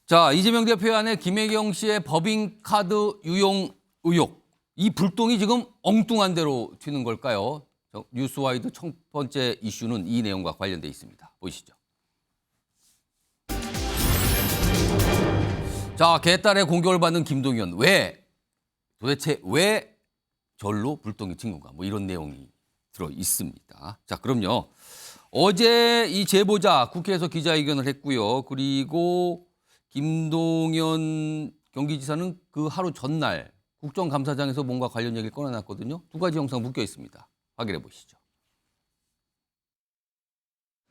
자, 이재명 대표 안에 김혜경 씨의 법인카드 유용 의혹. 이 불똥이 지금 엉뚱한 대로 튀는 걸까요? 뉴스와이드 첫 번째 이슈는 이 내용과 관련돼 있습니다. 보시죠. 자, 개딸의 공격을 받는 김동연. 도대체 왜 절로 불똥이 튄 건가? 뭐 이런 내용이 들어 있습니다. 자, 그럼요. 어제 이 제보자 국회에서 기자회견을 했고요. 그리고 김동연 경기지사는 그 하루 전날 국정감사장에서 뭔가 관련 얘기를 꺼내놨거든요. 두 가지 영상 묶여 있습니다. 확인해 보시죠.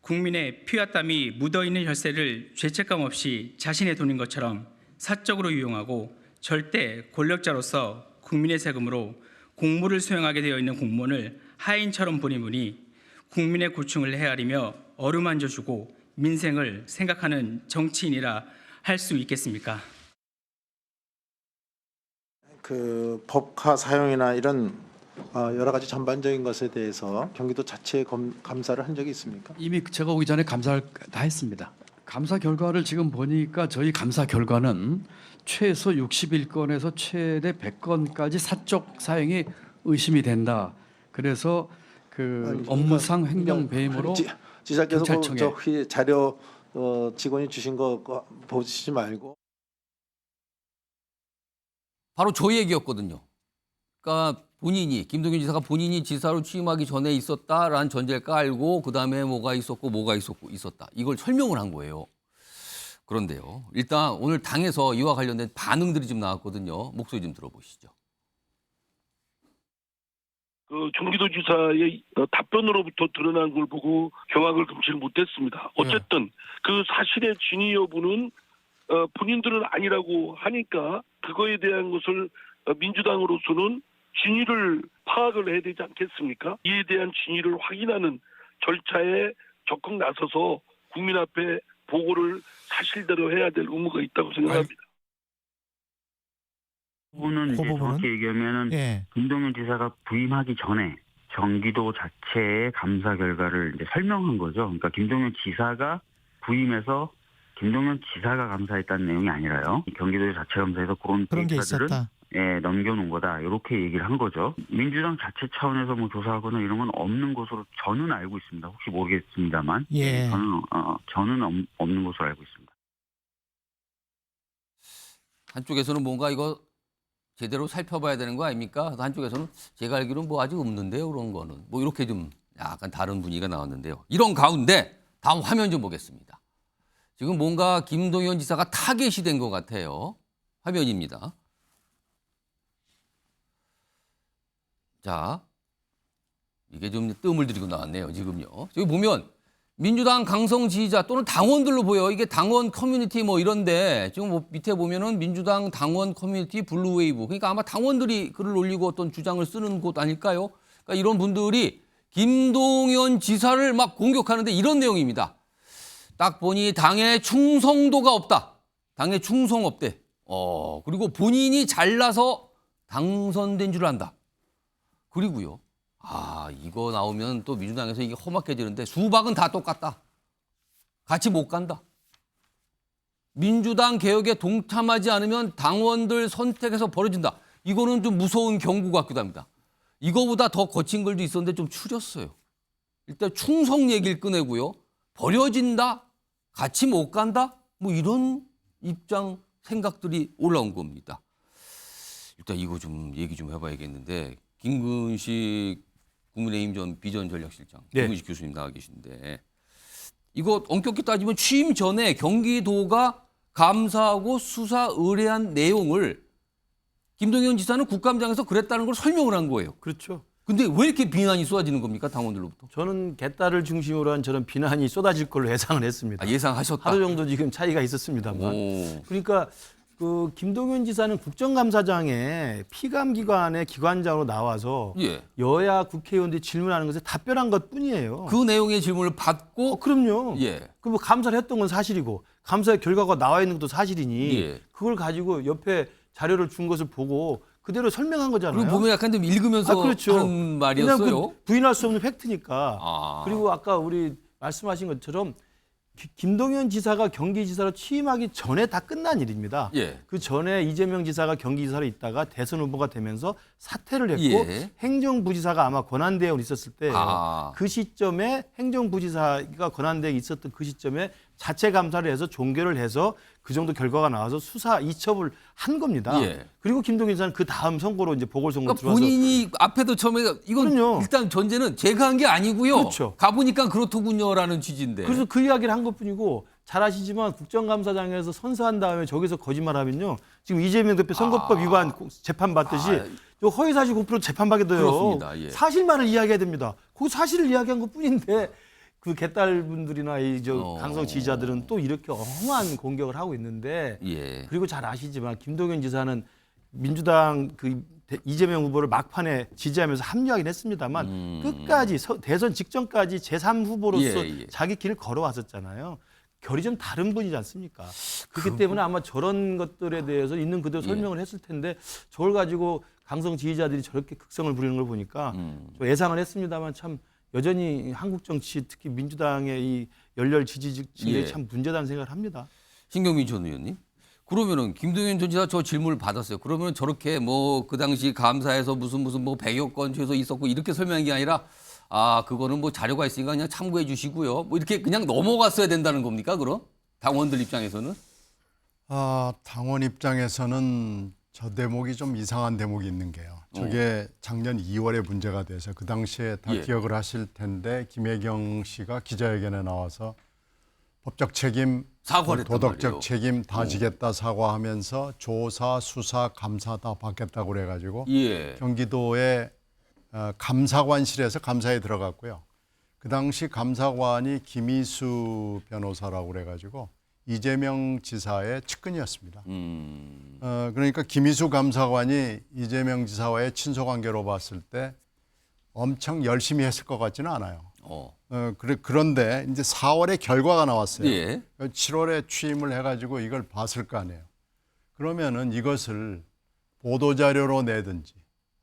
국민의 피와 땀이 묻어있는 혈세를 죄책감 없이 자신의 돈인 것처럼 사적으로 이용하고 절대 권력자로서 국민의 세금으로 공무를 수행하게 되어 있는 공무원을 하인처럼 보니 국민의 고충을 헤아리며 어루만져주고 민생을 생각하는 정치인이라 할 수 있겠습니까? 그 법카 사용이나 이런 여러 가지 전반적인 것에 대해서 경기도 자체 감사를 한 적이 있습니까? 이미 제가 오기 전에 감사를 다 했습니다. 감사 결과를 지금 보니까 저희 감사 결과는 최소 61건에서 최대 100건까지 사적 사용이 의심이 된다. 그래서 그 업무상 횡령 배임으로 지사께서 경찰청에 그 자료 직원이 주신 거 보시지 말고 바로 저 얘기였거든요. 그러니까 김동연 지사가 본인이 지사로 취임하기 전에 있었다라는 전제를 깔고 그다음에 뭐가 있었고 있었다. 이걸 설명을 한 거예요. 그런데요. 일단 오늘 당에서 이와 관련된 반응들이 좀 나왔거든요. 목소리 좀 들어보시죠. 그 경기도지사의 답변으로부터 드러난 걸 보고 경악을 금치를 못했습니다. 어쨌든 그 사실의 진위 여부는 본인들은 아니라고 하니까 그거에 대한 것을 민주당으로서는 진위를 파악을 해야 되지 않겠습니까? 이에 대한 진위를 확인하는 절차에 적극 나서서 국민 앞에 보고를 사실대로 해야 될 의무가 있다고 생각합니다. 부분은 이제 정확히 얘기하면은 김동연 지사가 부임하기 전에 경기도 자체의 감사 결과를 이제 설명한 거죠. 그러니까 김동연 지사가 부임해서 김동연 지사가 감사했다는 내용이 아니라요. 경기도 자체 감사에서 그런 데이터들은 넘겨놓은 거다. 이렇게 얘기를 한 거죠. 민주당 자체 차원에서 뭐 조사하거나 이런 건 없는 것으로 저는 알고 있습니다. 혹시 모르겠습니다만 저는 없는 것으로 알고 있습니다. 한쪽에서는 뭔가 이거 제대로 살펴봐야 되는 거 아닙니까? 한쪽에서는 제가 알기로는 뭐 아직 없는데요. 그런 거는. 뭐 이렇게 좀 약간 다른 분위기가 나왔는데요. 이런 가운데 다음 화면 좀 보겠습니다. 지금 뭔가 김동연 지사가 타겟이 된 것 같아요. 화면입니다. 자, 이게 좀 뜸을 들이고 나왔네요. 지금요. 여기 보면 민주당 강성 지지자 또는 당원들로 보여. 이게 당원 커뮤니티 뭐 이런데 지금 뭐 밑에 보면은 민주당 당원 커뮤니티 블루웨이브. 그러니까 아마 당원들이 글을 올리고 어떤 주장을 쓰는 곳 아닐까요? 그러니까 이런 분들이 김동연 지사를 막 공격하는데 이런 내용입니다. 딱 보니 당에 충성도가 없다. 당에 충성 없대. 그리고 본인이 잘나서 당선된 줄 안다. 그리고요. 이거 나오면 또 민주당에서 이게 험악해지는데 수박은 다 똑같다. 같이 못 간다. 민주당 개혁에 동참하지 않으면 당원들 선택에서 벌어진다. 이거는 좀 무서운 경고 같기도 합니다. 이거보다 더 거친 글도 있었는데 좀 추렸어요. 일단 충성 얘기를 꺼내고요. 버려진다. 같이 못 간다. 뭐 이런 입장 생각들이 올라온 겁니다. 일단 이거 좀 얘기 좀 해봐야겠는데 김근식 국민의힘 전 비전전략실장 김근식 교수님 나와 계신데 이거 엄격히 따지면 취임 전에 경기도가 감사하고 수사 의뢰한 내용을 김동연 지사는 국감장에서 그랬다는 걸 설명을 한 거예요. 그렇죠. 근데 왜 이렇게 비난이 쏟아지는 겁니까 당원들로부터? 저는 개딸을 중심으로 한 저런 비난이 쏟아질 걸로 예상을 했습니다. 예상하셨다. 하루 정도 지금 차이가 있었습니다만. 그러니까 그 김동연 지사는 국정감사장에 피감기관의 기관장으로 나와서 여야 국회의원들이 질문하는 것에 답변한 것뿐이에요. 그 내용의 질문을 받고 그럼요. 그럼 감사를 했던 건 사실이고 감사의 결과가 나와 있는 것도 사실이니 그걸 가지고 옆에 자료를 준 것을 보고 그대로 설명한 거잖아요. 그리고 보면 약간 좀 읽으면서 그렇죠. 하는 말이었어요. 그 부인할 수 없는 팩트니까. 그리고 아까 우리 말씀하신 것처럼 김동연 지사가 경기지사로 취임하기 전에 다 끝난 일입니다. 예. 그 전에 이재명 지사가 경기지사로 있다가 대선 후보가 되면서 사퇴를 했고 예. 행정부지사가 아마 권한대행으로 있었을 때예요. 아. 그 시점에 행정부지사가 권한대행이 있었던 그 시점에 자체 감사를 해서 종결을 해서 그 정도 결과가 나와서 수사 이첩을 한 겁니다. 예. 그리고 김동연 지사는 그 다음 선거로 이제 보궐선거 그러니까 들어와서 본인이 앞에도 처음에 이건 그럼요. 일단 전제는 제가 한 게 아니고요. 그렇죠. 가보니까 그렇더군요라는 취지인데. 그래서 그 이야기를 한 것뿐이고 잘 아시지만 국정감사장에서 선서한 다음에 저기서 거짓말하면요. 지금 이재명 대표 선거법 위반 재판 받듯이 저 허위사실 공표로 재판받게 돼요. 그렇습니다. 예. 사실만을 이야기해야 됩니다. 그 사실을 이야기한 것뿐인데 그 개딸분들이나 이 강성 지지자들은 또 이렇게 엉뚱한 공격을 하고 있는데 예. 그리고 잘 아시지만 김동연 지사는 민주당 그 이재명 후보를 막판에 지지하면서 합류하긴 했습니다만 끝까지 대선 직전까지 제3후보로서 예, 예. 자기 길을 걸어왔었잖아요. 결이 좀 다른 분이지 않습니까? 그렇기 때문에 아마 저런 것들에 대해서 있는 그대로 설명을 했을 텐데 저걸 가지고 강성 지지자들이 저렇게 극성을 부리는 걸 보니까 좀 예상을 했습니다만 참 여전히 한국 정치 특히 민주당의 이 열렬 지지층에 예. 참 문제다는 생각을 합니다. 신경민 전 의원님. 그러면은 김동연 전 지사 저 질문을 받았어요. 그러면 저렇게 뭐 그 당시 감사에서 무슨 뭐 100여 건 최소 있었고 이렇게 설명한 게 아니라 아 그거는 뭐 자료가 있으니까 그냥 참고해 주시고요. 뭐 이렇게 그냥 넘어갔어야 된다는 겁니까? 그럼 당원들 입장에서는? 당원 입장에서는 저 대목이 좀 이상한 대목이 있는 게요. 저게 작년 2월에 문제가 돼서 그 당시에 다 예. 기억을 하실 텐데 김혜경 씨가 기자회견에 나와서 법적 책임, 사과를 했단 도덕적 말이에요. 책임 다 지겠다 사과하면서 조사, 수사, 감사 다 받겠다고 그래가지고 예. 경기도의 감사관실에서 감사에 들어갔고요. 그 당시 감사관이 김희수 변호사라고 그래가지고 이재명 지사의 측근이었습니다. 그러니까 김희수 감사관이 이재명 지사와의 친소관계로 봤을 때 엄청 열심히 했을 것 같지는 않아요. 그런데 이제 4월에 결과가 나왔어요. 예. 7월에 취임을 해가지고 이걸 봤을 거 아니에요. 그러면은 이것을 보도자료로 내든지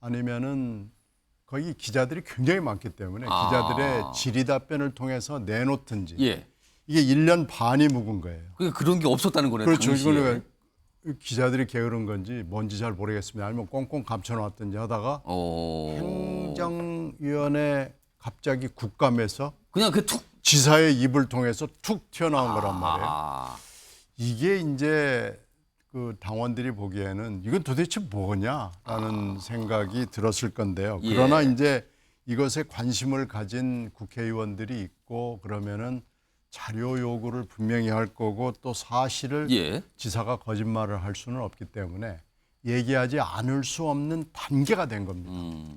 아니면은 거기 기자들이 굉장히 많기 때문에 기자들의 질의 답변을 통해서 내놓든지 예. 이게 1년 반이 묵은 거예요. 그러니까 그런 게 없었다는 거네요. 그렇죠. 당시에. 이거는 기자들이 게으른 건지 뭔지 잘 모르겠습니다. 아니면 꽁꽁 감춰놨든지 하다가 행정위원회 갑자기 국감에서 그냥 그 툭. 지사의 입을 통해서 툭 튀어나온 거란 말이에요. 이게 이제 그 당원들이 보기에는 이건 도대체 뭐냐라는 생각이 들었을 건데요. 예. 그러나 이제 이것에 관심을 가진 국회의원들이 있고 그러면은 자료 요구를 분명히 할 거고 또 사실을 예. 지사가 거짓말을 할 수는 없기 때문에 얘기하지 않을 수 없는 단계가 된 겁니다.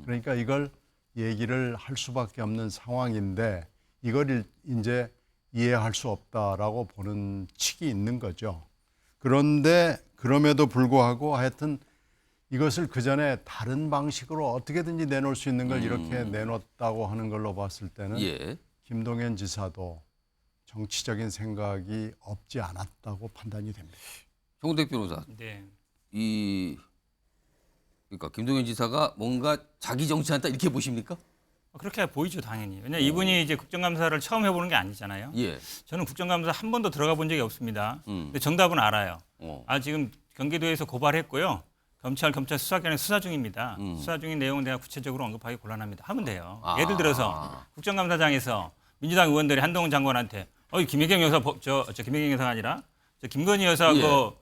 그러니까 이걸 얘기를 할 수밖에 없는 상황인데 이걸 이제 이해할 수 없다라고 보는 측이 있는 거죠. 그런데 그럼에도 불구하고 하여튼 이것을 그 전에 다른 방식으로 어떻게든지 내놓을 수 있는 걸 이렇게 내놓았다고 하는 걸로 봤을 때는 예. 김동연 지사도 정치적인 생각이 없지 않았다고 판단이 됩니다. 정우택 변호사. 네. 그러니까 김동연 지사가 뭔가 자기 정치한다 이렇게 보십니까? 그렇게 보이죠, 당연히. 왜냐하면 이분이 이제 국정감사를 처음 해보는 게 아니잖아요. 예. 저는 국정감사 한 번도 들어가 본 적이 없습니다. 근데 정답은 알아요. 지금 경기도에서 고발했고요. 검찰 수사기관에 수사 중입니다. 수사 중인 내용은 내가 구체적으로 언급하기 곤란합니다. 하면 돼요. 예를 들어서 국정감사장에서 민주당 의원들이 한동훈 장관한테 김혜경 여사 김혜경 여사가 아니라 김건희 여사 그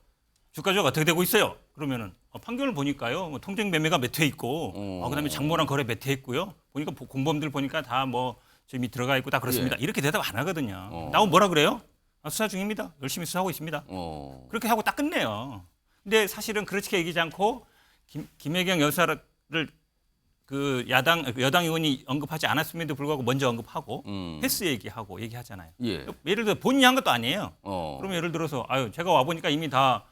주가 조작 어떻게 되고 있어요? 그러면은 판결을 보니까요. 뭐 통정 매매가 몇 회 있고 그다음에 장모랑 거래 몇 회 있고요. 보니까 공범들 보니까 다 뭐 지금 들어가 있고 다 그렇습니다. 이렇게 대답 안 하거든요. 나오면 뭐라 그래요? 수사 중입니다. 열심히 수사하고 있습니다. 그렇게 하고 딱 끝내요. 근데 사실은 그렇게 얘기하지 않고 김혜경 여사를 그 여당 의원이 언급하지 않았음에도 불구하고 먼저 언급하고 횟수 얘기하잖아요. 예를 들어 본인이 한 것도 아니에요. 그러면 예를 들어서 제가 와 보니까 이미 다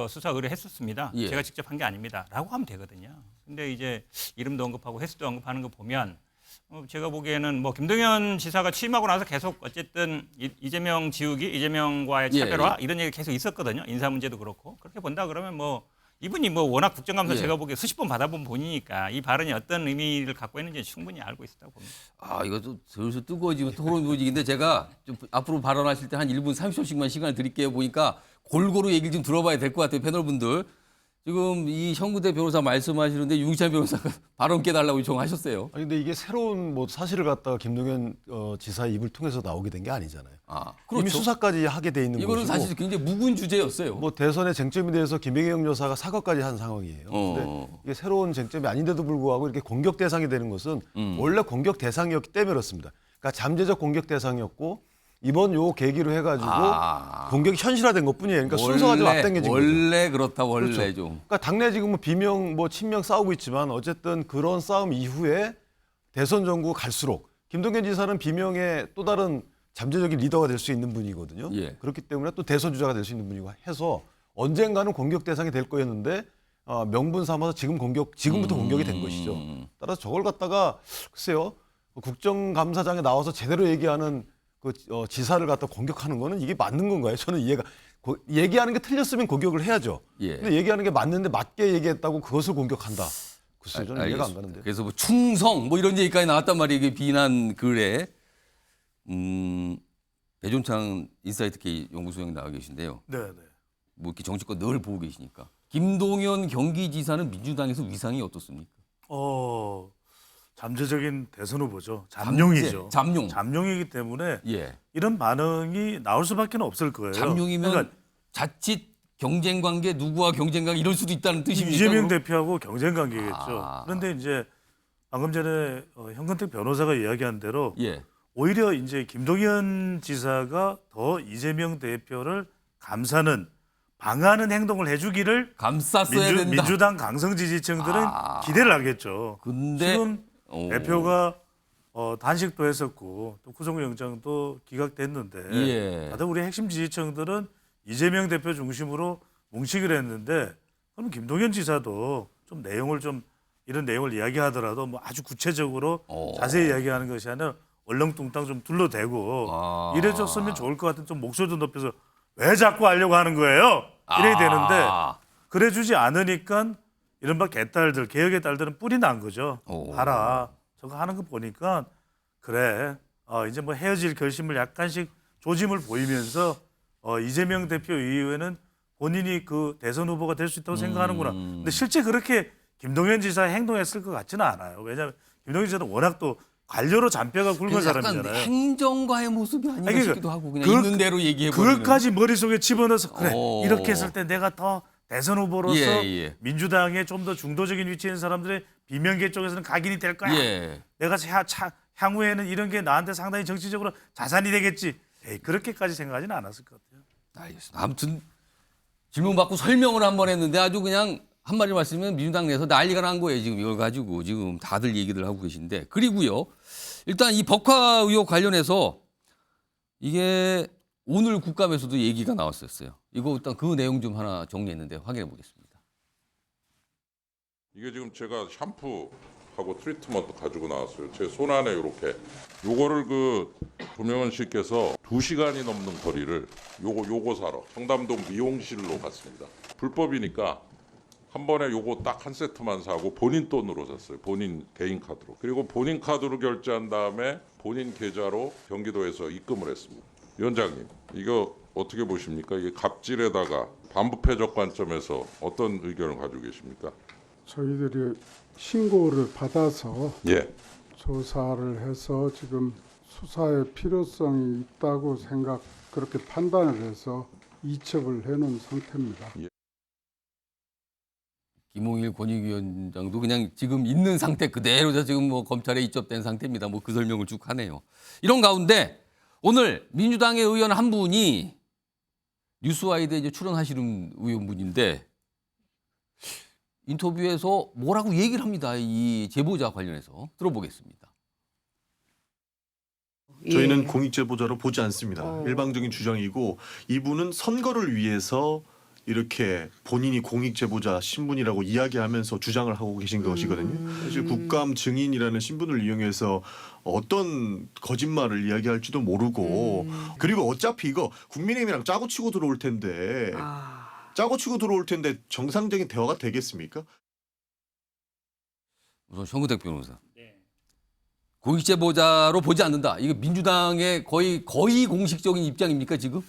수사 의뢰했었습니다. 제가 직접 한 게 아닙니다.라고 하면 되거든요. 근데 이제 이름도 언급하고 횟수도 언급하는 거 보면 제가 보기에는 뭐 김동연 지사가 취임하고 나서 계속 어쨌든 이재명 지우기, 이재명과의 차별화 이런 얘기 계속 있었거든요. 인사 문제도 그렇고 그렇게 본다 그러면 뭐 이분이 뭐 워낙 국정감사 예. 제가 보기에 수십 번 받아본 분이니까 이 발언이 어떤 의미를 갖고 있는지 충분히 알고 있었다고 봅니다. 아, 이것도 슬슬 뜨거워지면 토론 조직인데 제가 좀 앞으로 발언하실 때 한 1분 30초씩만 시간을 드릴게요. 보니까 골고루 얘기를 좀 들어봐야 될 것 같아요. 패널분들. 지금 이 현구대 변호사 말씀하시는데 유기찬 변호사가 발언 깨달라고 요청하셨어요. 아니 근데 이게 새로운 뭐 사실을 갖다가 김동연 지사의 입을 통해서 나오게 된 게 아니잖아요. 아, 이미 그렇죠. 수사까지 하게 돼 있는 이거는 것이고 사실 굉장히 묵은 주제였어요. 뭐 대선의 쟁점에 대해서 김혜경 여사가 사과까지 한 상황이에요. 근데 이게 새로운 쟁점이 아닌데도 불구하고 이렇게 공격 대상이 되는 것은 원래 공격 대상이었기 때문에 그렇습니다. 그러니까 잠재적 공격 대상이었고 이번 요 계기로 해가지고 공격이 현실화된 것뿐이에요. 그러니까 순서가 좀 앞당겨진 거죠. 원래 그렇다 원래 그렇죠. 좀. 그러니까 당내 지금 뭐 비명 뭐 친명 싸우고 있지만 어쨌든 그런 싸움 이후에 대선 전국 갈수록 김동연 지사는 비명의 또 다른 잠재적인 리더가 될 수 있는 분이거든요. 예. 그렇기 때문에 또 대선 주자가 될 수 있는 분이고 해서 언젠가는 공격 대상이 될 거였는데 명분 삼아서 지금부터 공격이 된 것이죠. 따라서 저걸 갖다가 글쎄요 국정감사장에 나와서 제대로 얘기하는 그 지사를 갖다 공격하는 거는 이게 맞는 건가요? 저는 이해가 얘기하는 게 틀렸으면 공격을 해야죠. 예. 근데 얘기하는 게 맞는데 맞게 얘기했다고 그것을 공격한다. 글쎄요, 저는 이해가 안 가는데. 그래서 뭐 충성 뭐 이런 얘기까지 나왔단 말이에요. 이게 비난 글에 배종찬 인사이트 K 연구소장이 나와 계신데요. 네. 뭐 이렇게 정치권 늘 보고 계시니까 김동연 경기지사는 민주당에서 위상이 어떻습니까? 잠재적인 대선 후보죠. 잠룡이죠. 잠룡. 이기 때문에 예. 이런 반응이 나올 수밖에 없을 거예요. 잠룡이면 그러니까 자칫 경쟁 관계 누구와 경쟁 관계 이럴 수도 있다는 뜻입니까? 이재명 대표하고 경쟁 관계겠죠. 그런데 이제 방금 전에 현근택 변호사가 이야기한 대로 예. 오히려 이제 김동연 지사가 더 이재명 대표를 감싸는 방하는 행동을 해주기를 감쌌어야 된다. 민주당 강성 지지층들은 기대를 하겠죠. 근데 지금 대표가 단식도 했었고 또 구속영장도 기각됐는데 예. 다들 우리 핵심 지지층들은 이재명 대표 중심으로 뭉치기로 했는데 그럼 김동연 지사도 좀 이런 내용을 이야기하더라도 뭐 아주 구체적으로 자세히 이야기하는 것이 아니라 얼렁뚱땅 좀 둘러대고 이래줬으면 좋을 것 같은 좀 목소리도 높여서 왜 자꾸 하려고 하는 거예요? 이래야 되는데 그래주지 않으니까 이른바 개딸들, 개혁의 딸들은 뿔이 난 거죠. 봐라. 저거 하는 거 보니까 그래. 이제 뭐 헤어질 결심을 약간씩 조짐을 보이면서 이재명 대표 이후에는 본인이 그 대선 후보가 될 수 있다고 생각하는구나. 근데 실제 그렇게 김동연 지사 행동했을 것 같지는 않아요. 왜냐하면 김동연 지사는 워낙 또 관료로 잔뼈가 굵은 사람이잖아요. 행정가의 모습이 아닌가 그러니까 싶기도 하고 그냥 있는 대로 얘기해버리는. 그것까지 머릿속에 집어넣어서 그래 이렇게 했을 때 내가 더 대선 후보로서 민주당에 좀 더 중도적인 위치에 있는 사람들의 비명계 쪽에서는 각인이 될 거야. 내가 향후에는 이런 게 나한테 상당히 정치적으로 자산이 되겠지. 그렇게까지 생각하지는 않았을 것 같아요. 알겠습니다. 아무튼 질문 받고 설명을 한번 했는데 아주 그냥 한마디 말씀이면 민주당 내에서 난리가 난 거예요. 지금 이걸 가지고 지금 다들 얘기들 하고 계신데. 그리고요. 일단 이 법화 의혹 관련해서 이게 오늘 국감에서도 얘기가 나왔었어요. 이거 일단 그 내용 좀 하나 정리했는데 확인해 보겠습니다. 이게 지금 제가 샴푸하고 트리트먼트 가지고 나왔어요. 제 손 안에 이렇게. 요거를 그 조명원 씨께서 2시간이 넘는 거리를 요거 사러 청담동 미용실로 갔습니다. 불법이니까 한 번에 요거 딱 한 세트만 사고 본인 돈으로 샀어요. 본인 개인 카드로. 그리고 본인 카드로 결제한 다음에 본인 계좌로 경기도에서 입금을 했습니다. 위원장님, 이거 어떻게 보십니까? 이게 갑질에다가 반부패적 관점에서 어떤 의견을 가지고 계십니까? 저희들이 신고를 받아서 조사를 해서 지금 수사의 필요성이 있다고 그렇게 판단을 해서 이첩을 해놓은 상태입니다. 김홍일 권익위원장도 그냥 지금 있는 상태 그대로 지금 뭐 검찰에 입접된 상태입니다. 뭐 그 설명을 쭉 하네요. 이런 가운데 오늘 민주당의 의원 한 분이 뉴스와이드에 이제 출연하시는 의원분인데 인터뷰에서 뭐라고 얘기를 합니다. 이 제보자 관련해서 들어보겠습니다. 저희는 공익제보자로 보지 않습니다. 일방적인 주장이고 이분은 선거를 위해서 이렇게 본인이 공익제보자 신분이라고 이야기하면서 주장을 하고 계신 것이거든요. 사실 국감 증인이라는 신분을 이용해서 어떤 거짓말을 이야기할지도 모르고 그리고 어차피 이거 국민의힘이랑 짜고 치고 들어올 텐데 짜고 치고 들어올 텐데 정상적인 대화가 되겠습니까? 우선 정구택 변호사. 공익제보자로 보지 않는다. 이거 민주당의 거의 공식적인 입장입니까 지금?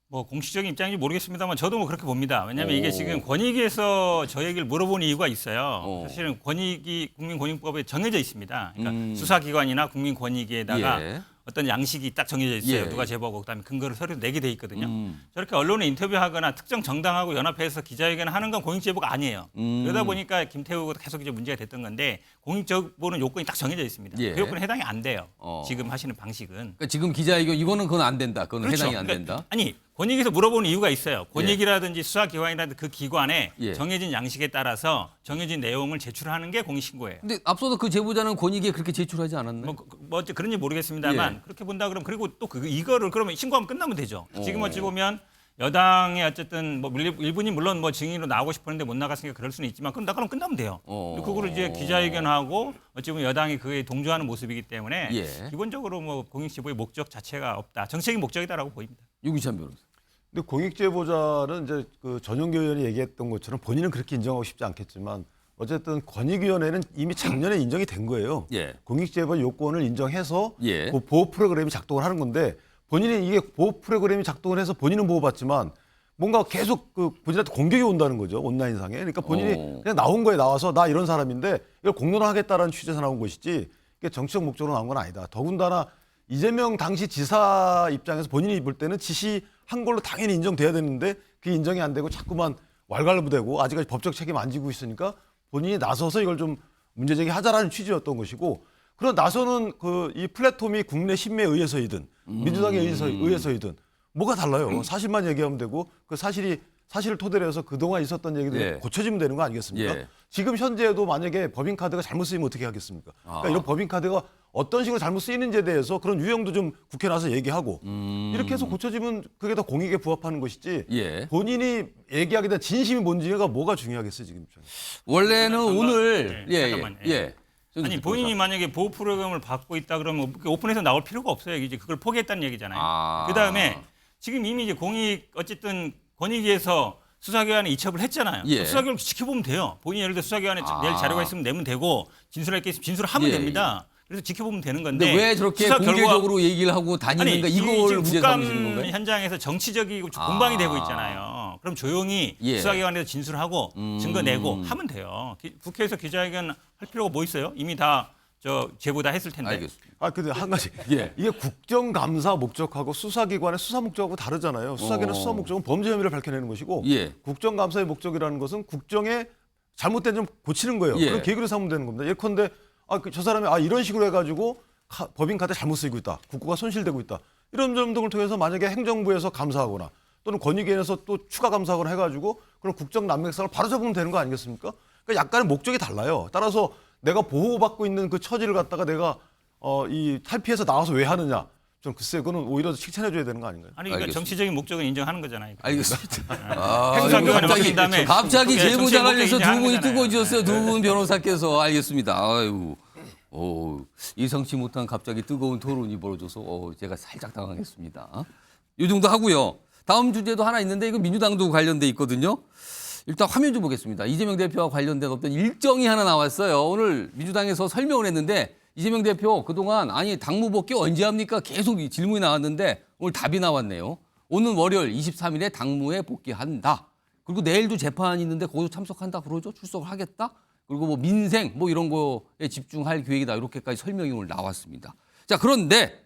뭐 공식적인 입장인지 모르겠습니다만 저도 뭐 그렇게 봅니다. 왜냐하면 이게 지금 권익위에서 저 얘기를 물어본 이유가 있어요. 사실은 권익위 국민권익법에 정해져 있습니다. 그러니까 수사기관이나 국민권익위에다가 어떤 양식이 딱 정해져 있어요. 누가 제보하고 그다음에 근거를 서류 내게 돼 있거든요. 저렇게 언론에 인터뷰하거나 특정 정당하고 연합해서 기자회견을 하는 건 공익제보가 아니에요. 그러다 보니까 김태우가 계속 이제 문제가 됐던 건데 공익제보는 요건이 딱 정해져 있습니다. 그 요건에 해당이 안 돼요. 지금 하시는 방식은. 그러니까 지금 기자회견 이거는 그건 안 된다. 그건 그렇죠. 해당이 안 된다. 그러니까 아니 권익위에서 물어보는 이유가 있어요. 권익이라든지 수사기관이라든지 그 기관에 정해진 양식에 따라서 정해진 내용을 제출하는 게 공익신고예요. 근데 앞서도 그 제보자는 권익위에 그렇게 제출하지 않았나요? 뭐 그런지 모르겠습니다만 그렇게 본다 그러면 그리고 또 이거를 그러면 신고하면 끝나면 되죠. 지금 어찌 보면 여당이 어쨌든 뭐 일본이 물론 뭐 증인으로 나오고 싶었는데 못 나갔으니까 그럴 수는 있지만 그럼 끝나면 돼요. 그거를 이제 기자회견하고 어찌 보면 여당이 그에 동조하는 모습이기 때문에 기본적으로 뭐 공익제보의 목적 자체가 없다. 정책의 목적이다라고 보입니다. 유기찬 변호사. 근데 공익제보자는 이제 그 전용기 의원이 얘기했던 것처럼 본인은 그렇게 인정하고 싶지 않겠지만 어쨌든 권익위원회는 이미 작년에 인정이 된 거예요. 공익제보 요건을 인정해서 그 보호 프로그램이 작동을 하는 건데 본인이 이게 보호 프로그램이 작동을 해서 본인은 보호받지만 뭔가 계속 그 본인한테 공격이 온다는 거죠. 온라인상에. 그러니까 본인이 그냥 나온 거에 나와서 나 이런 사람인데 이걸 공론화하겠다라는 취지에서 나온 것이지 이게 정치적 목적으로 나온 건 아니다. 더군다나 이재명 당시 지사 입장에서 본인이 볼 때는 지시한 걸로 당연히 인정돼야 되는데 그게 인정이 안 되고 자꾸만 왈가왈부되고 아직까지 법적 책임 안 지고 있으니까 본인이 나서서 이걸 좀 문제제기하자라는 취지였던 것이고 그런 나서는 그 이 플랫폼이 국내 신매에 의해서이든 민주당에 의해서이든 뭐가 달라요. 사실만 얘기하면 되고 그 사실을 토대로 해서 그동안 있었던 얘기들이 고쳐지면 되는 거 아니겠습니까? 지금 현재에도 만약에 법인카드가 잘못 쓰이면 어떻게 하겠습니까? 그러니까 이런 법인카드가 어떤 식으로 잘못 쓰이는지에 대해서 그런 유형도 좀 국회에 나서 얘기하고 이렇게 해서 고쳐지면 그게 더 공익에 부합하는 것이지 본인이 얘기하게 된 진심이 뭔지가 뭐가 중요하겠어요 지금. 원래는 오늘 아니 본인이 만약에 보호 프로그램을 받고 있다 그러면 오픈해서 나올 필요가 없어요. 이제 그걸 포기했다는 얘기잖아요. 그다음에 지금 이미 이제 어쨌든 권익위에서 수사기관에 이첩을 했잖아요. 수사기관을 지켜보면 돼요. 본인이 예를 들어 수사기관에 낼 자료가 있으면 내면 되고 진술할 게 있으면 진술하면 됩니다. 그래서 지켜보면 되는 건데 왜 저렇게 공개적으로 얘기를 하고 다니는가 이걸 문제 삼으시는 건가요? 현장에서 정치적이고 공방이 되고 있잖아요. 그럼 조용히 수사기관에서 진술하고 증거 내고 하면 돼요. 국회에서 기자회견 할 필요가 뭐 있어요? 이미 다 제보 다 했을 텐데. 알겠습니다. 근데 한 가지 이게 국정감사 목적하고 수사기관의 수사 목적하고 다르잖아요. 수사기관의 수사 목적은 범죄 혐의를 밝혀내는 것이고 국정감사의 목적이라는 것은 국정에 잘못된 점 고치는 거예요. 그런 계기로 삼으면 되는 겁니다. 예컨대 저 사람이 이런 식으로 해가지고 법인카드 잘못 쓰이고 있다. 국고가 손실되고 있다. 이런 점 등을 통해서 만약에 행정부에서 감사하거나 또는 권익위에서 또 추가 감사하거나 해가지고 그런 국정 난맥상을 바로잡으면 되는 거 아니겠습니까? 그러니까 약간의 목적이 달라요. 따라서 내가 보호받고 있는 그 처지를 갖다가 내가 이 탈피해서 나와서 왜 하느냐. 좀 글쎄 그거는 오히려 칭찬해줘야 되는 거 아닌가요? 아니 그러니까 정치적인 목적은 인정하는 거잖아요. 알겠습니다. 행사기관에 맡긴 다음에 갑자기 제보자 관련해서 두 분이 뜨거워지셨어요. 두 분 변호사께서. 알겠습니다. 아이고. 예상치 못한 갑자기 뜨거운 토론이 벌어져서 제가 살짝 당황했습니다. 이 정도 하고요. 다음 주제도 하나 있는데 이거 민주당도 관련돼 있거든요. 일단 화면 좀 보겠습니다. 이재명 대표와 관련된 어떤 일정이 하나 나왔어요. 오늘 민주당에서 설명을 했는데 이재명 대표 그동안 당무 복귀 언제 합니까? 계속 질문이 나왔는데 오늘 답이 나왔네요. 오는 월요일 23일에 당무에 복귀한다. 그리고 내일도 재판이 있는데 거기서 참석한다 그러죠. 출석을 하겠다. 그리고 뭐 민생 뭐 이런 거에 집중할 계획이다. 이렇게까지 설명이 오늘 나왔습니다. 자, 그런데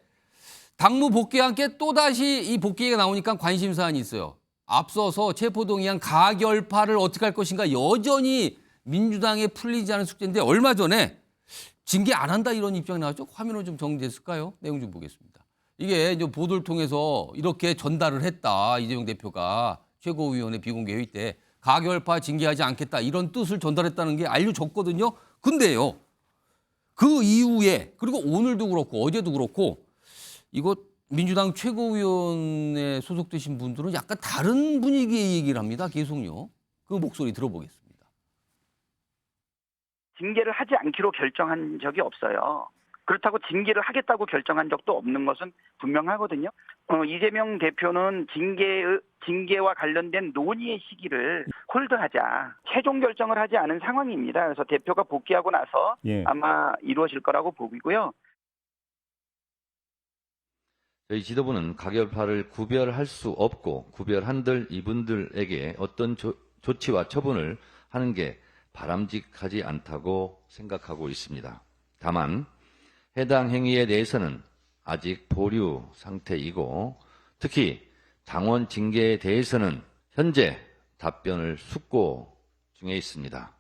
당무 복귀와 함께 또다시 이 복귀가 나오니까 관심 사안이 있어요. 앞서서 체포동의안 가결파를 어떻게 할 것인가 여전히 민주당에 풀리지 않은 숙제인데 얼마 전에 징계 안 한다 이런 입장이 나왔죠. 화면으로 좀 정리됐을까요? 내용 좀 보겠습니다. 이게 이제 보도를 통해서 이렇게 전달을 했다. 이재명 대표가 최고위원회 비공개 회의 때 가결파 징계하지 않겠다 이런 뜻을 전달했다는 게 알려졌거든요. 근데요. 그 이후에 그리고 오늘도 그렇고 어제도 그렇고 이거 민주당 최고위원회 소속되신 분들은 약간 다른 분위기의 얘기를 합니다. 계속요. 그 목소리 들어보겠습니다. 징계를 하지 않기로 결정한 적이 없어요. 그렇다고 징계를 하겠다고 결정한 적도 없는 것은 분명하거든요. 이재명 대표는 징계와 관련된 논의의 시기를 홀드하자, 최종 결정을 하지 않은 상황입니다. 그래서 대표가 복귀하고 나서 아마 이루어질 거라고 보이고요. 저희 지도부는 가결파를 구별할 수 없고 구별한들 이분들에게 어떤 조치와 처분을 하는 게 바람직하지 않다고 생각하고 있습니다. 다만 해당 행위에 대해서는 아직 보류 상태이고 특히 당원 징계에 대해서는 현재 답변을 숙고 중에 있습니다.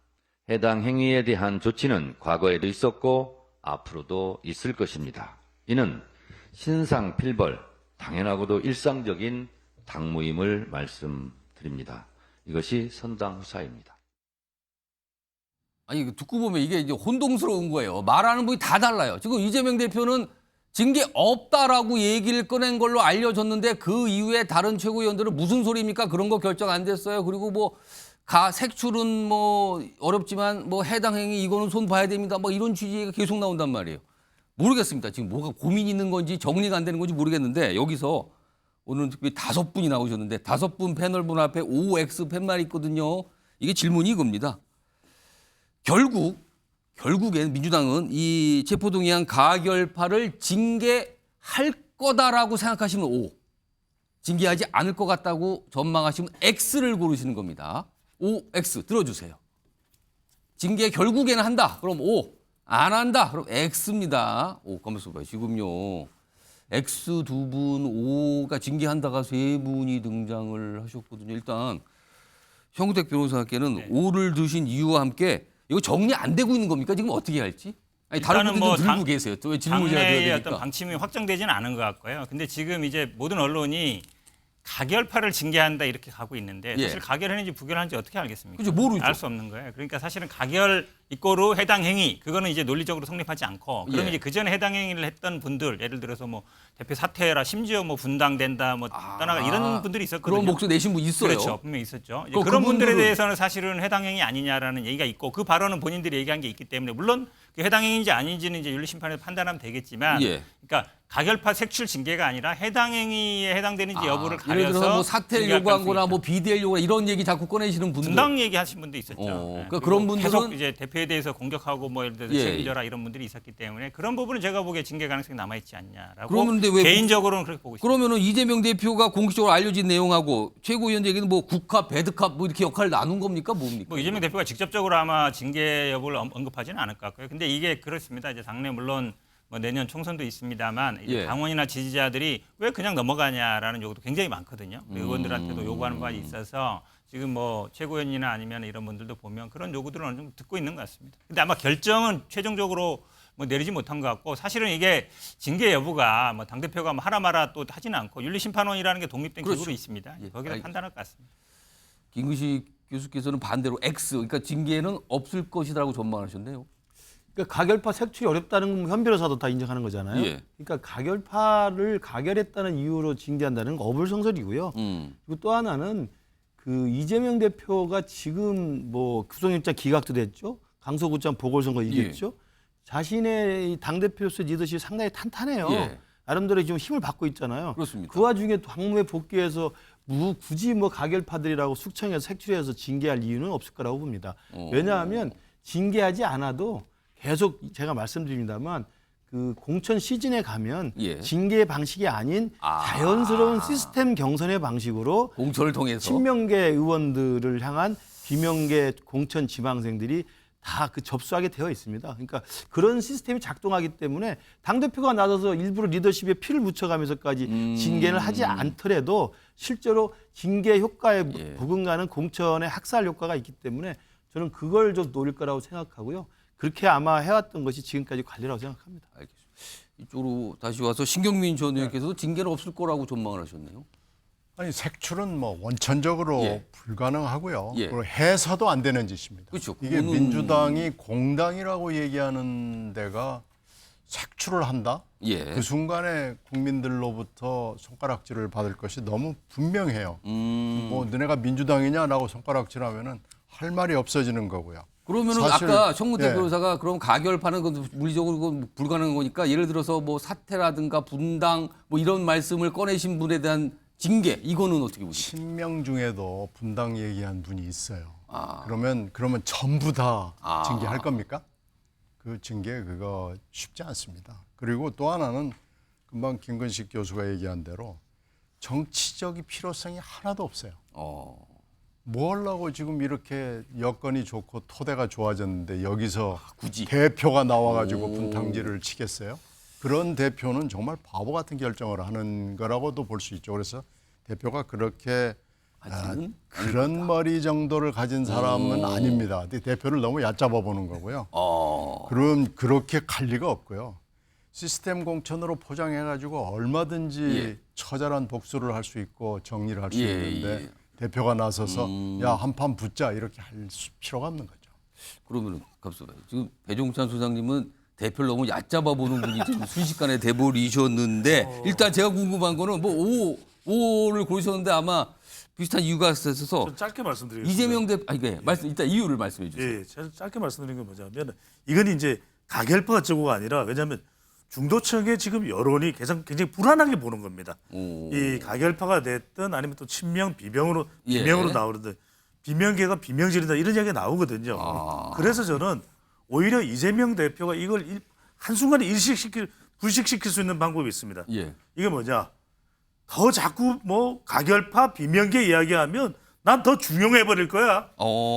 해당 행위에 대한 조치는 과거에도 있었고 앞으로도 있을 것입니다. 이는 신상필벌, 당연하고도 일상적인 당무임을 말씀드립니다. 이것이 선당후사입니다. 아니 듣고 보면 이게 이제 혼동스러운 거예요. 말하는 분이 다 달라요. 지금 이재명 대표는 징계 없다라고 얘기를 꺼낸 걸로 알려졌는데 그 이후에 다른 최고위원들은 무슨 소리입니까? 그런 거 결정 안 됐어요. 그리고 뭐 색출은 뭐 어렵지만 뭐 해당 행위 이거는 손 봐야 됩니다. 뭐 이런 취지가 계속 나온단 말이에요. 모르겠습니다. 지금 뭐가 고민이 있는 건지 정리가 안 되는 건지 모르겠는데 여기서 오늘 특별히 5분이 나오셨는데 5분 패널분 앞에 OX 팻말이 있거든요. 이게 질문이 이겁니다. 결국엔 민주당은 이 체포동의안 가결파를 징계할 거다라고 생각하시면 O, 징계하지 않을 것 같다고 전망하시면 X를 고르시는 겁니다. OX 들어주세요. 징계 결국에는 한다. 그럼 O. 안 한다. 그럼 X입니다. 가만있어 봐요. 지금요. X 2분, O가 징계한다가 3분이 등장을 하셨거든요. 일단 형택 변호사께는 O를 드신 이유와 함께 이거 정리 안 되고 있는 겁니까? 지금 어떻게 할지? 아니, 다른 분들 좀 들고 계세요. 또 왜 질문을 해야 당내의 되니까. 어떤 방침이 확정되지는 않은 것 같고요. 근데 지금 이제 모든 언론이 가결파를 징계한다 이렇게 가고 있는데 사실 가결했는지 부결했는지 어떻게 알겠습니까? 그죠, 모르죠. 알 수 없는 거예요. 그러니까 사실은 가결 이꼬르 해당 행위 그거는 이제 논리적으로 성립하지 않고 그러면 이제 그 전에 해당 행위를 했던 분들 예를 들어서 뭐 대표 사퇴해라 심지어 뭐 분당된다 뭐 떠나가 이런 분들이 있었거든요. 그런 목소리 내신 분 있어요. 그렇죠. 분명히 있었죠. 이제 그런 분들에 대해서는 사실은 해당 행위 아니냐라는 얘기가 있고 그 발언은 본인들이 얘기한 게 있기 때문에 물론 그 해당 행위인지 아닌지는 이제 윤리심판에서 판단하면 되겠지만 그러니까 가결파 색출 징계가 아니라 해당 행위에 해당되는지 여부를 가려서 예를 들어서 뭐 사퇴를 요구한 거나 뭐 비대를 요구한 이런 얘기 자꾸 꺼내시는 분들. 분당 얘기하신 분도 있었죠. 그러니까 그런 분들은 계속 이제 대표에 대해서 공격하고 뭐 예를 들어서 책임져라 이런 분들이 있었기 때문에 그런 부분은 제가 보기에 징계 가능성이 남아 있지 않냐라고 그런데 왜 개인적으로는 그렇게 보고 있습니다. 그러면은 이재명 대표가 공식적으로 알려진 내용하고 최고위원들에게는 뭐 국합, 배드캅 뭐 이렇게 역할을 나눈 겁니까? 뭡니까? 뭐 이재명 대표가 직접적으로 아마 징계 여부를 언급하지는 않을 것 같고요. 근데 이게 그렇습니다. 이제 당내 물론 뭐 내년 총선도 있습니다만 이제 당원이나 지지자들이 왜 그냥 넘어가냐라는 요구도 굉장히 많거든요. 의원들한테도 요구하는 바가 있어서 지금 뭐 최고위원이나 아니면 이런 분들도 보면 그런 요구들을 어느 정도 듣고 있는 것 같습니다. 근데 아마 결정은 최종적으로 뭐 내리지 못한 것 같고 사실은 이게 징계 여부가 뭐 당대표가 뭐 하라 마라 또 하지는 않고 윤리심판원이라는 게 독립된 기구로 있습니다. 거기서 판단할 것 같습니다. 김근식 교수께서는 반대로 X, 그러니까 징계는 없을 것이라고 전망하셨네요. 그러니까 가결파 색출이 어렵다는 건 현 변호사도 다 인정하는 거잖아요. 그러니까 가결파를 가결했다는 이유로 징계한다는 건 어불성설이고요. 그리고 또 하나는 그 이재명 대표가 지금 뭐 구속영장 기각도 됐죠. 강서구청 보궐선거 이겼죠. 자신의 당대표로서 리더십이 상당히 탄탄해요. 나름대로 지금 힘을 받고 있잖아요. 그렇습니다. 그 와중에 당무에 복귀해서 굳이 뭐 가결파들이라고 숙청해서 색출해서 징계할 이유는 없을 거라고 봅니다. 왜냐하면 징계하지 않아도 계속 제가 말씀드립니다만 그 공천 시즌에 가면 징계 방식이 아닌 자연스러운 시스템 경선의 방식으로 공천을 통해서 친명계 의원들을 향한 비명계 공천 지망생들이 다 그 접수하게 되어 있습니다. 그러니까 그런 시스템이 작동하기 때문에 당대표가 나서서 일부러 리더십에 피를 묻혀가면서까지 징계를 하지 않더라도 실제로 징계 효과에 부근가는 공천의 학살 효과가 있기 때문에 저는 그걸 좀 노릴 거라고 생각하고요. 그렇게 아마 해왔던 것이 지금까지 관리라고 생각합니다. 알겠습니다. 이쪽으로 다시 와서 신경민 전 의원께서도 징계는 없을 거라고 전망을 하셨네요. 아니 색출은 뭐 원천적으로 불가능하고요. 그리고 해서도 안 되는 짓입니다. 그렇죠. 이게 민주당이 공당이라고 얘기하는 데가 색출을 한다? 그 순간에 국민들로부터 손가락질을 받을 것이 너무 분명해요. 뭐 너네가 민주당이냐라고 손가락질하면은 할 말이 없어지는 거고요. 그러면은 사실, 아까 청문대 예. 변호사가 그럼 가결파는 건 물리적으로 그건 불가능한 거니까 예를 들어서 뭐 사퇴라든가 분당 뭐 이런 말씀을 꺼내신 분에 대한 징계 이거는 어떻게 보십니까? 친명 중에도 분당 얘기한 분이 있어요. 아. 그러면 전부 다 아. 징계할 겁니까? 그 징계 그거 쉽지 않습니다. 그리고 또 하나는 금방 김근식 교수가 얘기한 대로 정치적인 필요성이 하나도 없어요. 뭐 하려고 지금 이렇게 여건이 좋고 토대가 좋아졌는데 여기서 굳이 대표가 나와가지고 분탕질을 치겠어요? 그런 대표는 정말 바보 같은 결정을 하는 거라고도 볼 수 있죠. 그래서 대표가 그렇게 그런 머리 정도를 가진 사람은 아닙니다. 대표를 너무 얕잡아 보는 거고요. 그럼 그렇게 갈 리가 없고요. 시스템 공천으로 포장해가지고 얼마든지 처절한 복수를 할 수 있고 정리를 할 수 있는데 대표가 나서서 야 한판 붙자 이렇게 할 필요가 없는 거죠. 그러면은 갑자기 지금 배종찬 소장님은 대표를 너무 얕잡아 보는 분이 지금 순식간에 돼버리셨는데 일단 제가 궁금한 거는 뭐 5를 고르셨는데 아마 비슷한 이유가 있어서 좀 짧게 말씀드리겠습니다. 이재명 대표 일단 이유를 말씀해 주세요. 예, 제가 짧게 말씀드리는 건 뭐냐면 이건 이제 가결파 어쩌고가 아니라 왜냐하면 중도층의 지금 여론이 굉장히 불안하게 보는 겁니다. 이 가결파가 됐든 아니면 또 친명 비명으로 나오는데 비명계가 비명질이다 이런 이야기가 나오거든요. 그래서 저는 오히려 이재명 대표가 이걸 한순간에 불식시킬 수 있는 방법이 있습니다. 이게 뭐냐? 더 자꾸 뭐 가결파 비명계 이야기하면 난 더 중용해 버릴 거야.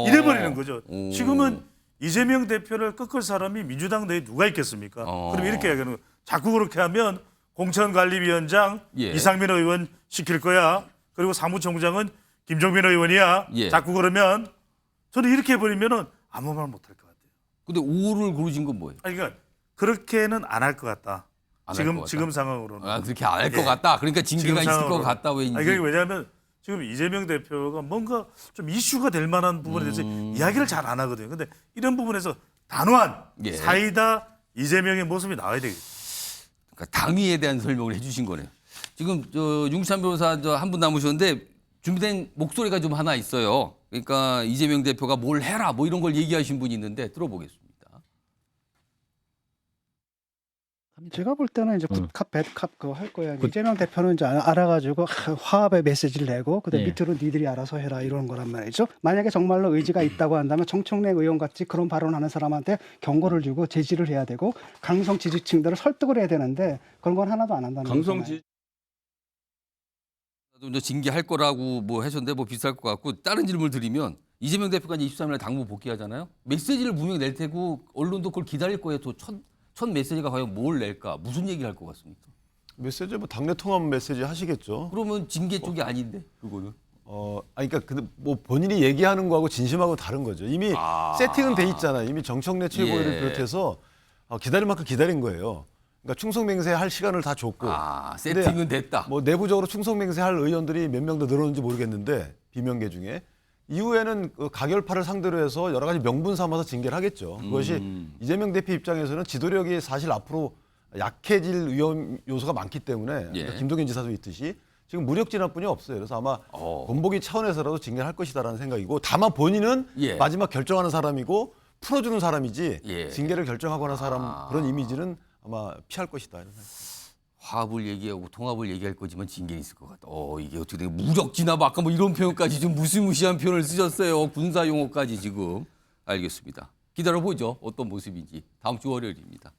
이래 버리는 거죠. 지금은 이재명 대표를 꺾을 사람이 민주당 내에 누가 있겠습니까? 그럼 이렇게 얘기하는 거예요. 자꾸 그렇게 하면 공천관리위원장 이상민 의원 시킬 거야. 그리고 사무총장은 김종민 의원이야. 자꾸 그러면 저는 이렇게 해버리면은 아무 말 못할 것 같아요. 근데 5를 고르신 건 뭐예요? 아니, 그러니까 그렇게는 안 할 것 같다. 지금 상황으로는. 그렇게 안 할 것 같다. 그러니까 징계가 있을 것 같다. 왠지. 왜냐하면 지금 이재명 대표가 뭔가 좀 이슈가 될 만한 부분에 대해서 이야기를 잘 안 하거든요. 근데 이런 부분에서 단호한 사이다 이재명의 모습이 나와야 되겠죠. 그러니까 당위에 대한 설명을 해주신 거네요. 지금 윤기찬 변호사 한 분 남으셨는데 준비된 목소리가 좀 하나 있어요. 그러니까 이재명 대표가 뭘 해라 뭐 이런 걸 얘기하신 분이 있는데 들어보겠습니다. 제가 볼 때는 이제 굿캅 배드캅 그거 할 거야. 이재명 대표는 이제 알아가지고 화합의 메시지를 내고 그다음 밑으로 니들이 알아서 해라 이런 거란 말이죠. 만약에 정말로 의지가 있다고 한다면 정청래 의원 같이 그런 발언하는 사람한테 경고를 주고 제지를 해야 되고 강성 지지층들을 설득을 해야 되는데 그런 건 하나도 안 한다는 거죠. 강성 이제 징계할 거라고 뭐 하셨는데 뭐 비슷할 것 같고 다른 질문을 드리면 이재명 대표가 이제 23일에 당무 복귀하잖아요. 메시지를 분명히 낼 테고 언론도 그걸 기다릴 거예요. 또 첫 메시지가 과연 뭘 낼까? 무슨 얘기를 할 것 같습니까? 메시지 뭐 당내 통합 메시지 하시겠죠. 그러면 징계 쪽이 아닌데 그거는. 그러니까 뭐 본인이 얘기하는 거하고 진심하고 다른 거죠. 이미 세팅은 돼 있잖아요. 이미 정청래 최고위를 비롯해서 기다릴 만큼 기다린 거예요. 그러니까 충성맹세할 시간을 다 줬고. 세팅은 됐다. 뭐 내부적으로 충성맹세할 의원들이 몇 명 더 늘었는지 모르겠는데 비명계 중에. 이후에는 그 가결파를 상대로 해서 여러 가지 명분 삼아서 징계를 하겠죠. 그것이 이재명 대표 입장에서는 지도력이 사실 앞으로 약해질 위험 요소가 많기 때문에 그러니까 김동연 지사도 있듯이 지금 무력 진압뿐이 없어요. 그래서 아마 본보기 차원에서라도 징계를 할 것이다라는 생각이고 다만 본인은 마지막 결정하는 사람이고 풀어주는 사람이지 징계를 결정하거나 사람 그런 이미지는 아마 피할 것이다. 이런 생각. 화합을 얘기하고 통합을 얘기할 거지만 징계는 있을 것 같다. 이게 어떻게 된 무력 진압 아까 뭐 이런 표현까지 좀 무시무시한 표현을 쓰셨어요. 군사 용어까지 지금. 알겠습니다. 기다려보죠. 어떤 모습인지. 다음 주 월요일입니다.